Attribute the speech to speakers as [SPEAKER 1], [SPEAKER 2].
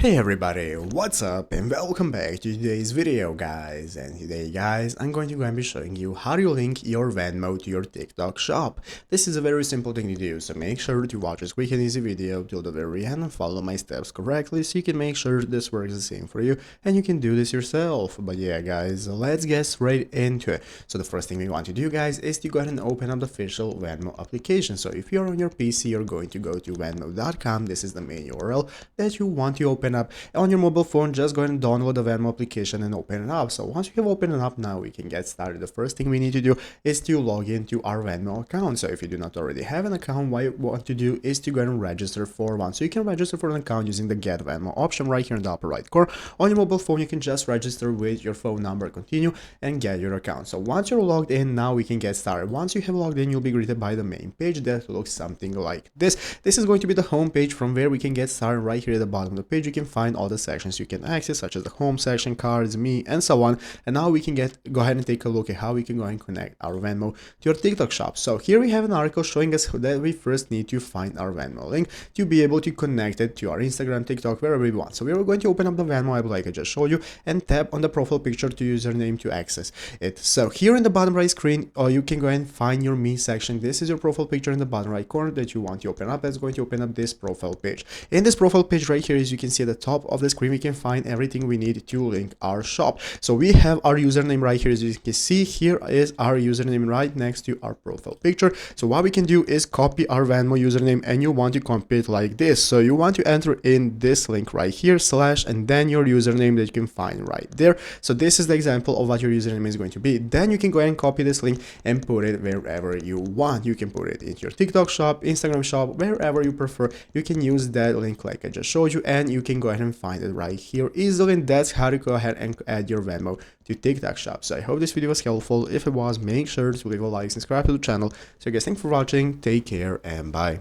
[SPEAKER 1] Hey everybody, what's up and welcome back to today's video guys. And today guys, I'm going to be showing you how to link your Venmo to your TikTok shop. This is a very simple thing to do, so make sure to watch this quick and easy video till the very end and follow my steps correctly so you can make sure this works the same for you and you can do this yourself. But yeah guys, let's get straight into it. So the first thing we want to do guys is to go ahead and open up the official Venmo application. So if you're on your PC, you're going to go to venmo.com. This is the main URL that you want to open up. On your mobile phone, just go ahead and download the Venmo application and open it up. So once you have opened it up, now we can get started. The first thing we need to do is to log into our Venmo account. So if you do not already have an account, what you want to do is to go ahead and register for one. So you can register for an account using the Get Venmo option right here in the upper right corner. On your mobile phone, you can just register with your phone number, continue, and get your account. So once you're logged in, now we can get started. Once you have logged in, you'll be greeted by the main page that looks something like this. This is going to be the home page from where we can get started. Right here at the bottom of the page, you can find all the sections you can access, such as the home section, cards, me, and so on. And now we can go ahead and take a look at how we can go and connect our Venmo to your TikTok shop. So here we have an article showing us that we first need to find our Venmo link to be able to connect it to our Instagram, TikTok, wherever we want. So we are going to open up the Venmo app like I just showed you and tap on the profile picture to username to access it. So here in the bottom right screen, you can go and find your me section. This is your profile picture in the bottom right corner that you want to open up. That's going to open up this profile page. In this profile page right here, as you can see at the top of the screen, we can find everything we need to link our shop. So we have our username right here. As you can see, here is our username right next to our profile picture. So what we can do is copy our Venmo username, and you want to copy it like this. So you want to enter in this link right here, slash, and then your username that you can find right there. So this is the example of what your username is going to be. Then you can go ahead and copy this link and put it wherever you want. You can put it into your TikTok shop, Instagram shop, wherever you prefer. You can use that link like I just showed you, and you can go ahead and find it right here easily. And that's how to go ahead and add your Venmo to TikTok shop. So I hope this video was helpful. If it was, make sure to leave a like, subscribe to the channel. So guys, thanks for watching, take care, and bye.